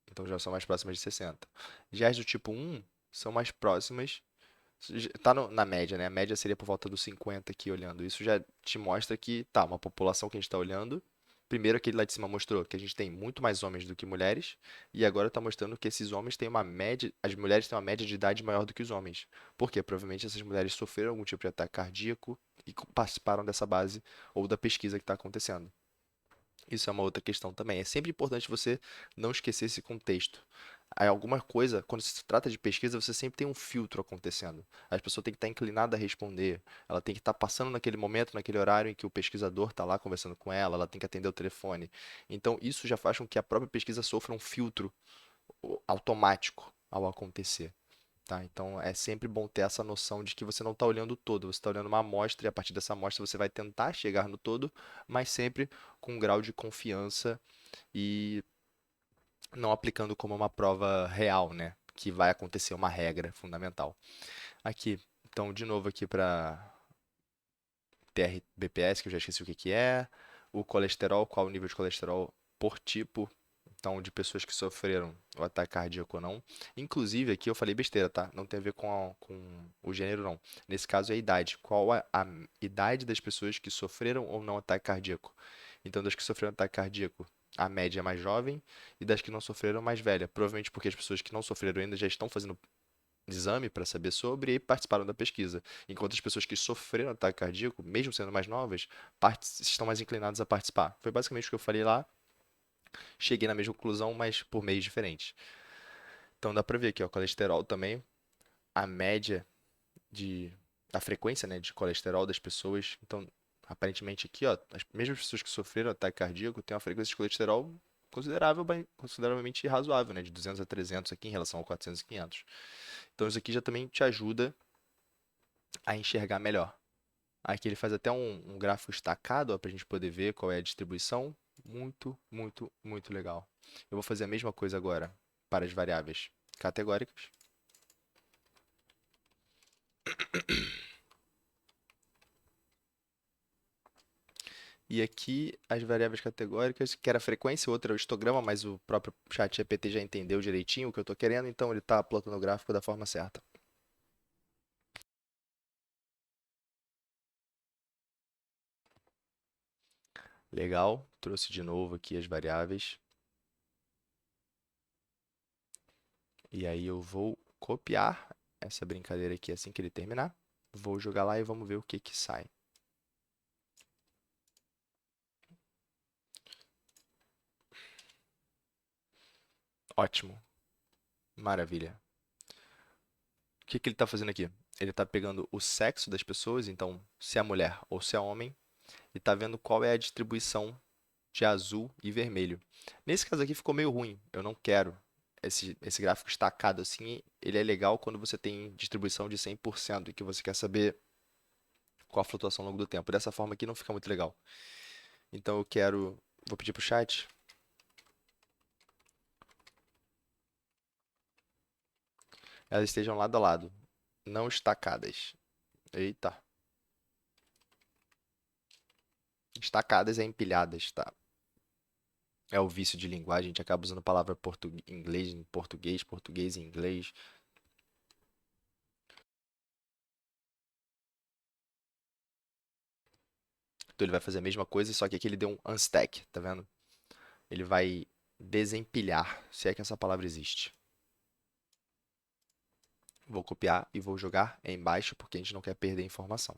Então já são mais próximas de 60. Já as do tipo 1 são mais próximas. Tá na média, né? A média seria por volta dos 50 aqui olhando. Isso já te mostra que tá, uma população que a gente está olhando. Primeiro, aquele lá de cima mostrou que a gente tem muito mais homens do que mulheres, e agora está mostrando que esses homens têm uma média, as mulheres têm uma média de idade maior do que os homens. Por quê? Provavelmente essas mulheres sofreram algum tipo de ataque cardíaco e participaram dessa base ou da pesquisa que está acontecendo. Isso é uma outra questão também. É sempre importante você não esquecer esse contexto. Aí alguma coisa, quando se trata de pesquisa, você sempre tem um filtro acontecendo. A pessoa tem que estar inclinada a responder, ela tem que estar passando naquele momento, naquele horário em que o pesquisador está lá conversando com ela tem que atender o telefone. Então, isso já faz com que a própria pesquisa sofra um filtro automático ao acontecer. Tá? Então é sempre bom ter essa noção de que você não está olhando o todo, você está olhando uma amostra e a partir dessa amostra você vai tentar chegar no todo, mas sempre com um grau de confiança e não aplicando como uma prova real, né? Que vai acontecer uma regra fundamental. Aqui, então, de novo aqui para TR-BPS, que eu já esqueci o que que é, o colesterol, qual o nível de colesterol por tipo, então, de pessoas que sofreram o ataque cardíaco ou não. Inclusive, aqui eu falei besteira, tá? Não tem a ver com o gênero, não. Nesse caso é a idade. Qual a idade das pessoas que sofreram ou não ataque cardíaco? Então, das que sofreram ataque cardíaco, a média é mais jovem e das que não sofreram, mais velha. Provavelmente porque as pessoas que não sofreram ainda já estão fazendo exame para saber sobre e participaram da pesquisa. Enquanto as pessoas que sofreram ataque cardíaco, mesmo sendo mais novas, estão mais inclinadas a participar. Foi basicamente o que eu falei lá. Cheguei na mesma conclusão, mas por meios diferentes. Então dá para ver aqui, ó, colesterol também, a média de a frequência, né, de colesterol das pessoas. Então, aparentemente aqui, ó, as mesmas pessoas que sofreram ataque cardíaco têm uma frequência de colesterol considerável, consideravelmente razoável, né, de 200 a 300 aqui em relação a 400 e 500. Então, isso aqui já também te ajuda a enxergar melhor. Aqui ele faz até um gráfico estacado para a gente poder ver qual é a distribuição. Muito, muito, muito legal. Eu vou fazer a mesma coisa agora para as variáveis categóricas. E aqui as variáveis categóricas, que era a frequência, outra é o histograma, mas o próprio chat GPT já entendeu direitinho o que eu estou querendo, então ele está plotando o gráfico da forma certa. Legal, trouxe de novo aqui as variáveis. E aí eu vou copiar essa brincadeira aqui assim que ele terminar. Vou jogar lá e vamos ver o que que sai. Ótimo, maravilha. O que que ele está fazendo aqui? Ele está pegando o sexo das pessoas, então se é mulher ou se é homem, e está vendo qual é a distribuição de azul e vermelho. Nesse caso aqui ficou meio ruim, eu não quero esse gráfico estacado assim. Ele é legal quando você tem distribuição de 100% e que você quer saber qual a flutuação ao longo do tempo. Dessa forma aqui não fica muito legal. Então eu quero, vou pedir para o chat, elas estejam lado a lado, não estacadas. Eita, estacadas é empilhadas, tá? É o vício de linguagem, a gente acaba usando a palavra inglês em português, português em inglês. Então ele vai fazer a mesma coisa, só que aqui ele deu um unstack, tá vendo? Ele vai desempilhar, se é que essa palavra existe. Vou copiar e vou jogar embaixo porque a gente não quer perder informação.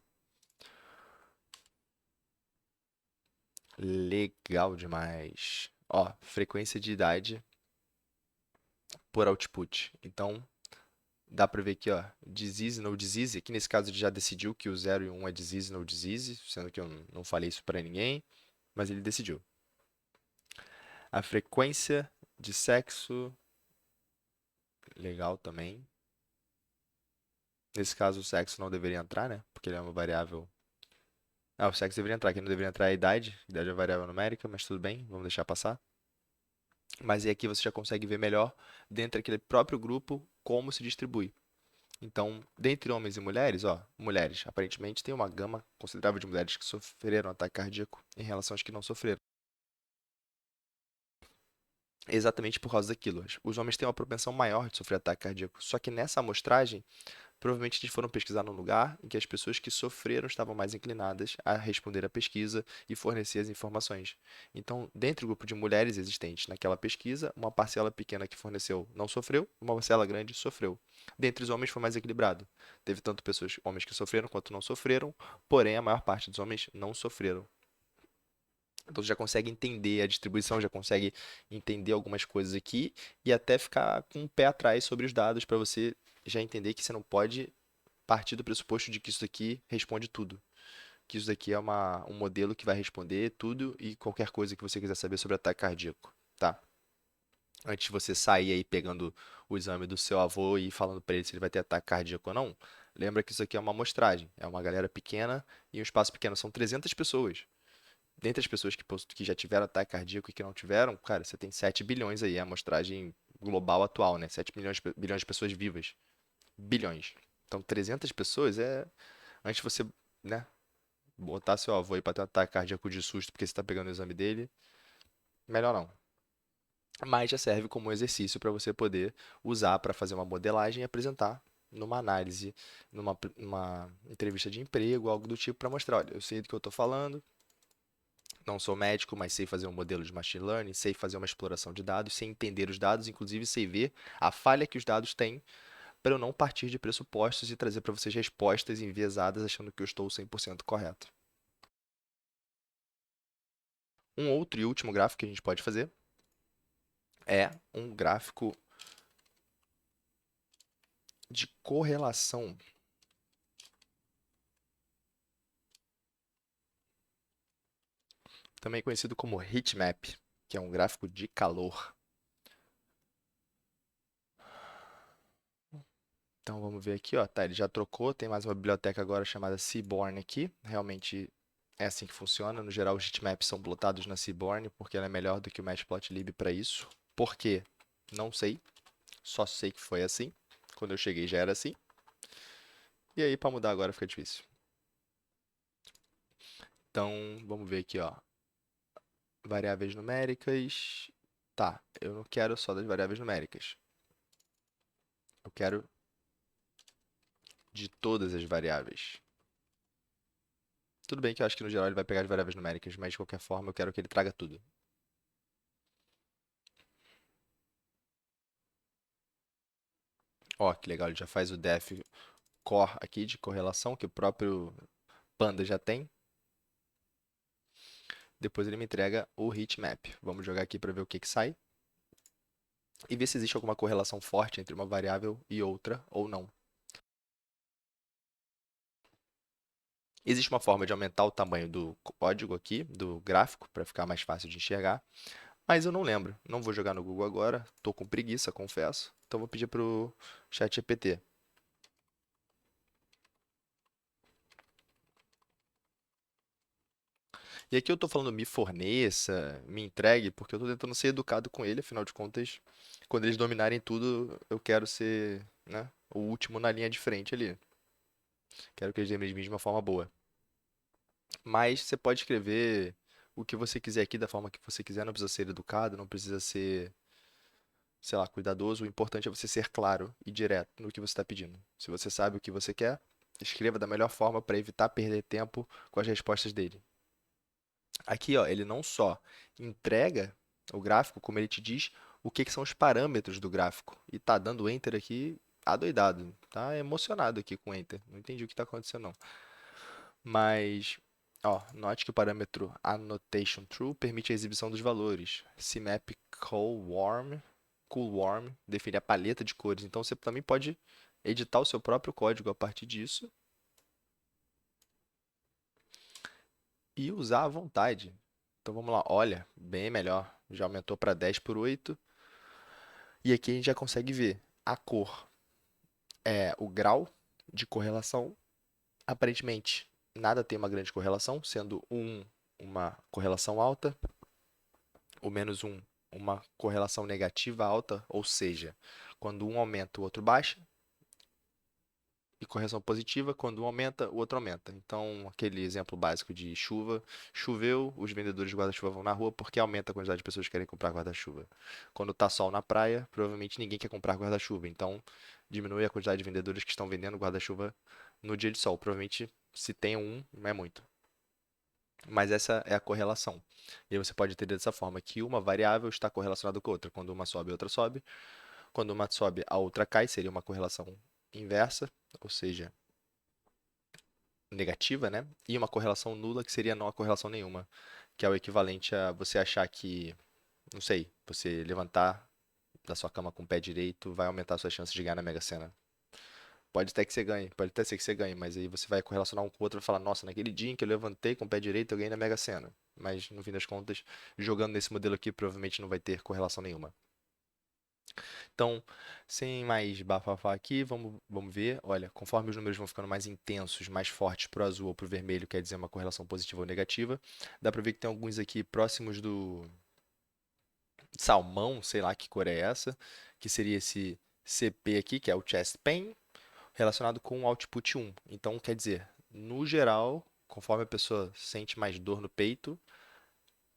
Legal demais. Ó, frequência de idade por output. Então, dá pra ver aqui, ó, disease, no disease. Aqui nesse caso ele já decidiu que o 0 e o 1 é disease, no disease, sendo que eu não falei isso pra ninguém, mas ele decidiu. A frequência de sexo, legal também. Nesse caso, o sexo não deveria entrar, né? Porque ele é uma variável. Ah, o sexo deveria entrar. Aqui não deveria entrar a idade. A idade é uma variável numérica, mas tudo bem, vamos deixar passar. Mas aí aqui você já consegue ver melhor, dentro daquele próprio grupo, como se distribui. Então, dentre homens e mulheres, ó, mulheres, aparentemente tem uma gama considerável de mulheres que sofreram ataque cardíaco em relação às que não sofreram. Exatamente por causa daquilo. Os homens têm uma propensão maior de sofrer ataque cardíaco. Só que nessa amostragem, provavelmente eles foram pesquisar num lugar em que as pessoas que sofreram estavam mais inclinadas a responder à pesquisa e fornecer as informações. Então, dentro do grupo de mulheres existentes naquela pesquisa, uma parcela pequena que forneceu não sofreu, uma parcela grande sofreu. Dentre os homens foi mais equilibrado. Teve tanto pessoas, homens que sofreram quanto não sofreram, porém a maior parte dos homens não sofreram. Então você já consegue entender a distribuição, já consegue entender algumas coisas aqui e até ficar com o pé atrás sobre os dados para você já entender que você não pode partir do pressuposto de que isso daqui responde tudo. Que isso daqui é um modelo que vai responder tudo e qualquer coisa que você quiser saber sobre ataque cardíaco, tá? Antes de você sair aí pegando o exame do seu avô e falando para ele se ele vai ter ataque cardíaco ou não, lembra que isso aqui é uma amostragem, é uma galera pequena e um espaço pequeno, são 300 pessoas. Dentre as pessoas que já tiveram ataque cardíaco e que não tiveram, cara, você tem 7 bilhões aí, é a amostragem global atual, né? 7 bilhões de pessoas vivas. Bilhões. Então, 300 pessoas é. Antes de você, né, botar seu avô aí pra ter um ataque cardíaco de susto porque você tá pegando o exame dele, melhor não. Mas já serve como um exercício para você poder usar para fazer uma modelagem e apresentar numa análise, numa entrevista de emprego, algo do tipo, para mostrar, olha, eu sei do que eu estou falando, Não sou médico, mas sei fazer um modelo de machine learning, sei fazer uma exploração de dados, sei entender os dados, inclusive sei ver a falha que os dados têm para eu não partir de pressupostos e trazer para vocês respostas enviesadas achando que eu estou 100% correto. Um outro e último gráfico que a gente pode fazer é um gráfico de correlação. Também conhecido como heatmap, que é um gráfico de calor. Então vamos ver aqui, ó, tá, ele já trocou, tem mais uma biblioteca agora chamada Seaborn aqui. Realmente é assim que funciona. No geral, os heatmaps são plotados na Seaborn, porque ela é melhor do que o Matplotlib para isso. Por quê? Não sei, só sei que foi assim. Quando eu cheguei já era assim. E aí para mudar agora fica difícil. Então, vamos ver aqui, ó. Variáveis numéricas. Tá, eu não quero só das variáveis numéricas. Eu quero de todas as variáveis. Tudo bem que eu acho que no geral ele vai pegar as variáveis numéricas, mas de qualquer forma eu quero que ele traga tudo. Ó, que legal, ele já faz o def core aqui de correlação, que o próprio Panda já tem. Depois ele me entrega o heatmap. Vamos jogar aqui para ver o que que sai. E ver se existe alguma correlação forte entre uma variável e outra ou não. Existe uma forma de aumentar o tamanho do código aqui, do gráfico, para ficar mais fácil de enxergar. Mas eu não lembro. Não vou jogar no Google agora. Estou com preguiça, confesso. Então vou pedir para o ChatGPT. E aqui eu estou falando me forneça, me entregue, porque eu estou tentando ser educado com ele. Afinal de contas, quando eles dominarem tudo, eu quero ser, né, o último na linha de frente ali. Quero que eles lembrem de mim de uma forma boa. Mas você pode escrever o que você quiser aqui da forma que você quiser. Não precisa ser educado, não precisa ser, sei lá, cuidadoso. O importante é você ser claro e direto no que você está pedindo. Se você sabe o que você quer, escreva da melhor forma para evitar perder tempo com as respostas dele. Aqui, ó, ele não só entrega o gráfico, como ele te diz o que que são os parâmetros do gráfico. E tá dando enter aqui adoidado, tá emocionado aqui com enter. Não entendi o que está acontecendo não. Mas, ó, note que o parâmetro annotation true permite a exibição dos valores. CMap cool warm define a paleta de cores. Então você também pode editar o seu próprio código a partir disso e usar à vontade. Então vamos lá, olha, bem melhor. Já aumentou para 10 por 8. E aqui a gente já consegue ver a cor, o grau de correlação. Aparentemente, nada tem uma grande correlação, sendo o 1 uma correlação alta, o menos um uma correlação negativa alta, ou seja, quando um aumenta, o outro baixa. E correção positiva, quando um aumenta, o outro aumenta. Então, aquele exemplo básico de chuva, choveu, os vendedores de guarda-chuva vão na rua porque aumenta a quantidade de pessoas que querem comprar guarda-chuva. Quando tá sol na praia, provavelmente ninguém quer comprar guarda-chuva, então diminui a quantidade de vendedores que estão vendendo guarda-chuva no dia de sol. Provavelmente, se tem um, não é muito. Mas essa é a correlação. E aí você pode entender dessa forma, que uma variável está correlacionada com a outra. Quando uma sobe, a outra sobe. Quando uma sobe, a outra cai, seria uma correlação inversa, ou seja, negativa, né? E uma correlação nula, que seria não a correlação nenhuma, que é o equivalente a você achar que, não sei, você levantar da sua cama com o pé direito vai aumentar a sua chance de ganhar na Mega Sena. Pode até que você ganhe, pode até ser que você ganhe, mas aí você vai correlacionar um com o outro e falar, nossa, naquele dia em que eu levantei com o pé direito, eu ganhei na Mega Sena. Mas no fim das contas, jogando nesse modelo aqui, provavelmente não vai ter correlação nenhuma. Então, sem mais bafafá aqui, vamos ver. Olha, conforme os números vão ficando mais intensos, mais fortes para o azul ou para o vermelho, quer dizer uma correlação positiva ou negativa. Dá para ver que tem alguns aqui próximos do salmão, sei lá que cor é essa, que seria esse CP aqui, que é o chest pain, relacionado com o output 1. Então, quer dizer, no geral, conforme a pessoa sente mais dor no peito,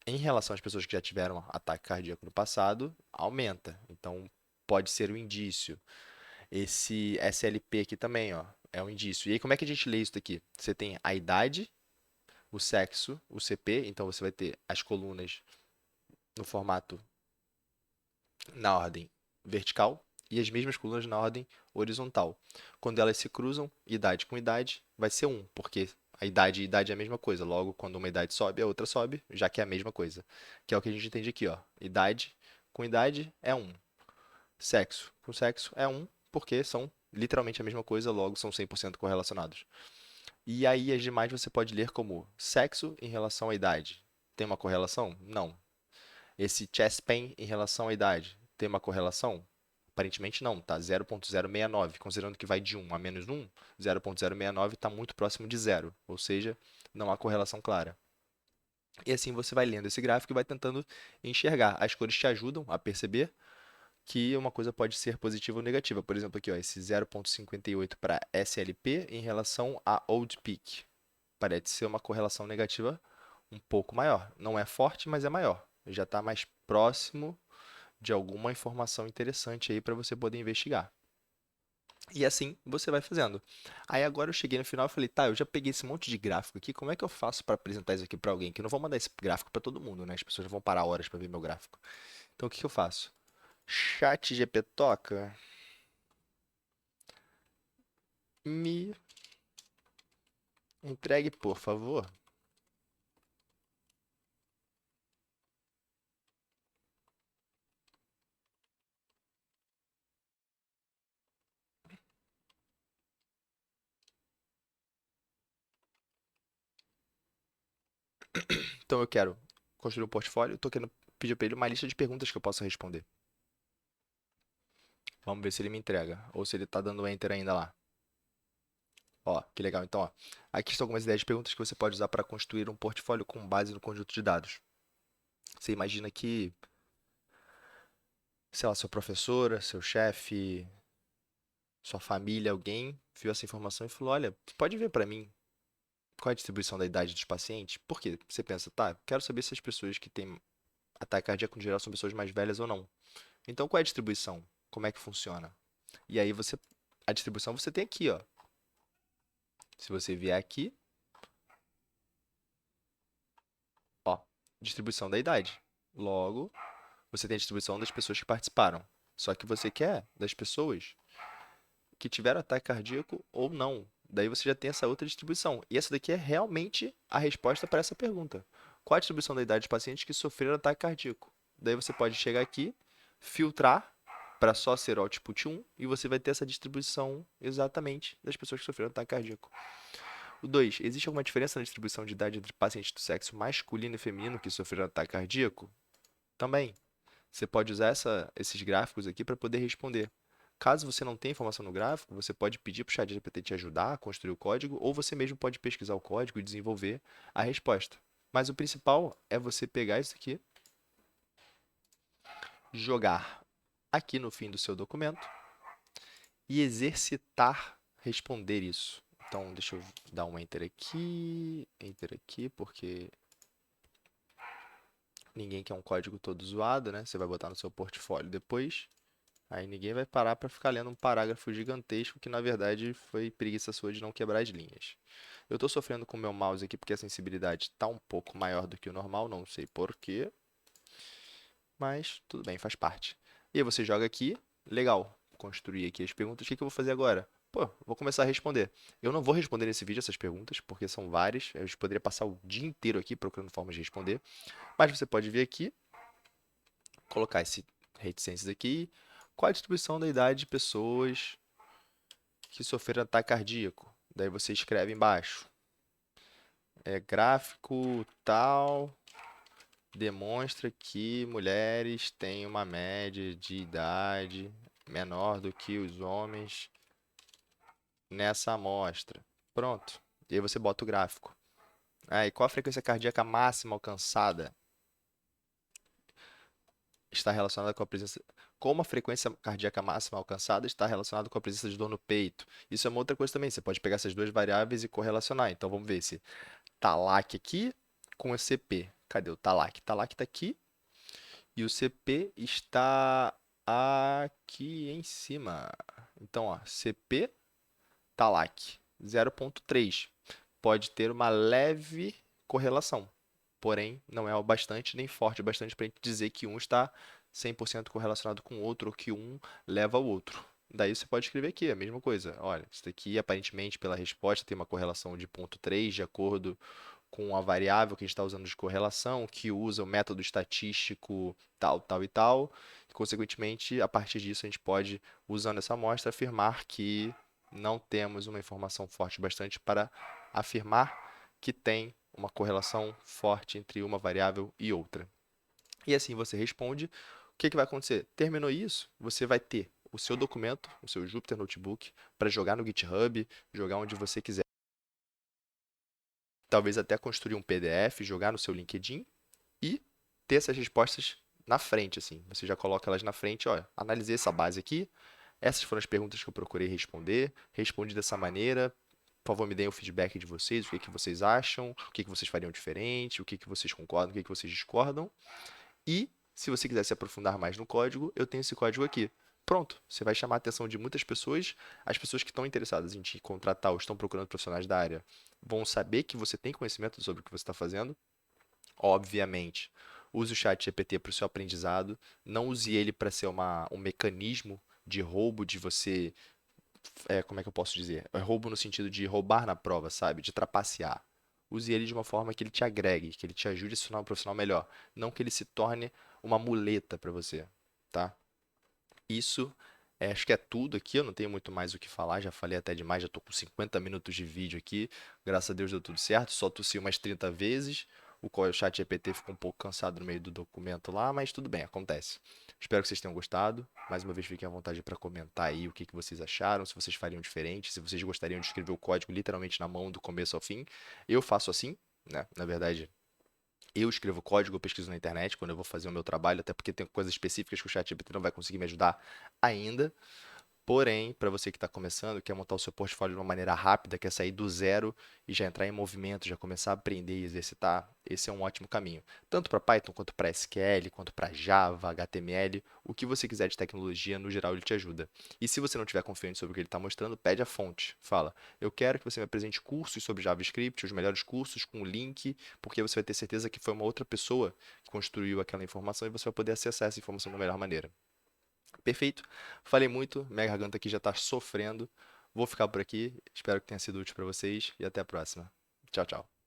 em relação às pessoas que já tiveram ataque cardíaco no passado, aumenta. Então, pode ser um indício. Esse SLP aqui também, ó, é um indício. E aí, como é que a gente lê isso daqui? Você tem a idade, o sexo, o CP, então você vai ter as colunas no formato na ordem vertical e as mesmas colunas na ordem horizontal. Quando elas se cruzam, idade com idade, vai ser 1, porque a idade e idade é a mesma coisa. Logo, quando uma idade sobe, a outra sobe, já que é a mesma coisa. Que é o que a gente entende aqui, ó. Idade com idade é 1. Sexo com sexo é 1, porque são literalmente a mesma coisa, logo são 100% correlacionados. E aí as demais você pode ler como sexo em relação à idade. Tem uma correlação? Não. Esse chest pain em relação à idade tem uma correlação? Aparentemente não, tá? 0,069. Considerando que vai de 1 a menos 1, 0,069 está muito próximo de zero, ou seja, não há correlação clara. E assim você vai lendo esse gráfico e vai tentando enxergar. As cores te ajudam a perceber que uma coisa pode ser positiva ou negativa. Por exemplo, aqui, ó, esse 0,58 para SLP em relação a Old Peak. Parece ser uma correlação negativa um pouco maior. Não é forte, mas é maior. Já está mais próximo de alguma informação interessante aí para você poder investigar. E assim você vai fazendo. Aí agora eu cheguei no final e falei, tá, eu já peguei esse monte de gráfico aqui, como é que eu faço para apresentar isso aqui para alguém? Que eu não vou mandar esse gráfico para todo mundo, né? As pessoas vão parar horas para ver meu gráfico. Então o que que eu faço? Chat GPToca, me entregue, por favor. Então eu quero construir um portfólio, estou querendo pedir para ele uma lista de perguntas que eu possa responder. Vamos ver se ele me entrega, ou se ele está dando enter ainda lá. Ó, que legal. Então, ó, aqui estão algumas ideias de perguntas que você pode usar para construir um portfólio com base no conjunto de dados. Você imagina que, sei lá, sua professora, seu chefe, sua família, alguém viu essa informação e falou: Olha, pode ver para mim qual é a distribuição da idade dos pacientes? Por quê? Você pensa, tá, quero saber se as pessoas que têm ataque cardíaco em geral são pessoas mais velhas ou não. Então, qual é a distribuição? Como é que funciona? E aí a distribuição você tem aqui, ó. Se você vier aqui, ó, distribuição da idade. Logo, você tem a distribuição das pessoas que participaram. Só que você quer das pessoas que tiveram ataque cardíaco ou não. Daí você já tem essa outra distribuição. E essa daqui é realmente a resposta para essa pergunta. Qual a distribuição da idade dos pacientes que sofreram ataque cardíaco? Daí você pode chegar aqui, filtrar para só ser o output 1 e você vai ter essa distribuição exatamente das pessoas que sofreram ataque cardíaco. O 2. Existe alguma diferença na distribuição de idade entre pacientes do sexo masculino e feminino que sofreram ataque cardíaco? Também. Você pode usar esses gráficos aqui para poder responder. Caso você não tenha informação no gráfico, você pode pedir para o ChatGPT te ajudar a construir o código, ou você mesmo pode pesquisar o código e desenvolver a resposta. Mas o principal é você pegar isso aqui, jogar aqui no fim do seu documento e exercitar responder isso. Então, deixa eu dar um enter aqui, porque ninguém quer um código todo zoado, né? Você vai botar no seu portfólio depois. Aí ninguém vai parar para ficar lendo um parágrafo gigantesco que na verdade foi preguiça sua de não quebrar as linhas. Eu estou sofrendo com o meu mouse aqui porque a sensibilidade está um pouco maior do que o normal, não sei por quê, mas tudo bem, faz parte. E aí você joga aqui, legal, construir aqui as perguntas, o que que eu vou fazer agora? Pô, vou começar a responder. Eu não vou responder nesse vídeo essas perguntas, porque são várias, eu poderia passar o dia inteiro aqui procurando formas de responder, mas você pode vir aqui, colocar esse reticências aqui, qual a distribuição da idade de pessoas que sofreram ataque cardíaco. Daí você escreve embaixo. Gráfico tal demonstra que mulheres têm uma média de idade menor do que os homens nessa amostra. Pronto. E aí você bota o gráfico. E qual a frequência cardíaca máxima alcançada está relacionada com a presença. Como a frequência cardíaca máxima alcançada está relacionada com a presença de dor no peito. Isso é uma outra coisa também. Você pode pegar essas duas variáveis e correlacionar. Então vamos ver se TALAC aqui com o CP. Cadê o TALAC? TALAC está aqui e o CP está aqui em cima. Então, ó, CP TALAC 0,3. Pode ter uma leve correlação. Porém, não é o bastante nem forte o bastante para a gente dizer que um está 100% correlacionado com o outro ou que um leva ao outro. Daí você pode escrever aqui a mesma coisa. Olha, isso daqui aparentemente pela resposta tem uma correlação de 0,3 de acordo com a variável que a gente está usando de correlação, que usa o método estatístico tal, tal e tal. E, consequentemente, a partir disso, a gente pode, usando essa amostra, afirmar que não temos uma informação forte bastante para afirmar que tem uma correlação forte entre uma variável e outra. E assim você responde. O que que vai acontecer? Terminou isso, você vai ter o seu documento, o seu Jupyter Notebook, para jogar no GitHub, jogar onde você quiser. Talvez até construir um PDF, jogar no seu LinkedIn e ter essas respostas na frente, assim. Você já coloca elas na frente, olha, analisei essa base aqui, essas foram as perguntas que eu procurei responder, respondi dessa maneira, por favor, me deem o feedback de vocês, o que que vocês acham, o que que vocês fariam diferente, o que que vocês concordam, o que que vocês discordam. E, se você quiser se aprofundar mais no código, eu tenho esse código aqui. Pronto, você vai chamar a atenção de muitas pessoas. As pessoas que estão interessadas em te contratar ou estão procurando profissionais da área vão saber que você tem conhecimento sobre o que você está fazendo. Obviamente, use o chat GPT para o seu aprendizado. Não use ele para ser um mecanismo de roubo de você. Como é que eu posso dizer? É roubo no sentido de roubar na prova, sabe? De trapacear. Use ele de uma forma que ele te agregue, que ele te ajude a se tornar um profissional melhor. Não que ele se torne uma muleta para você, tá? Isso, acho que é tudo aqui. Eu não tenho muito mais o que falar. Já falei até demais. Já tô com 50 minutos de vídeo aqui. Graças a Deus deu tudo certo. Só tossi umas 30 vezes. O chat GPT ficou um pouco cansado no meio do documento lá, mas tudo bem, acontece. Espero que vocês tenham gostado. Mais uma vez, fiquem à vontade para comentar aí o que que vocês acharam, se vocês fariam diferente, se vocês gostariam de escrever o código literalmente na mão do começo ao fim. Eu faço assim, né? Na verdade, eu escrevo código, eu pesquiso na internet quando eu vou fazer o meu trabalho, até porque tem coisas específicas que o ChatGPT não vai conseguir me ajudar ainda. Porém, para você que está começando, quer montar o seu portfólio de uma maneira rápida, quer sair do zero e já entrar em movimento, já começar a aprender e exercitar, esse é um ótimo caminho. Tanto para Python, quanto para SQL, quanto para Java, HTML, o que você quiser de tecnologia, no geral, ele te ajuda. E se você não tiver confiante sobre o que ele está mostrando, pede a fonte. Fala, eu quero que você me apresente cursos sobre JavaScript, os melhores cursos com o link, porque você vai ter certeza que foi uma outra pessoa que construiu aquela informação e você vai poder acessar essa informação da melhor maneira. Perfeito. Falei muito, minha garganta aqui já está sofrendo. Vou ficar por aqui. Espero que tenha sido útil para vocês e até a próxima. Tchau, tchau.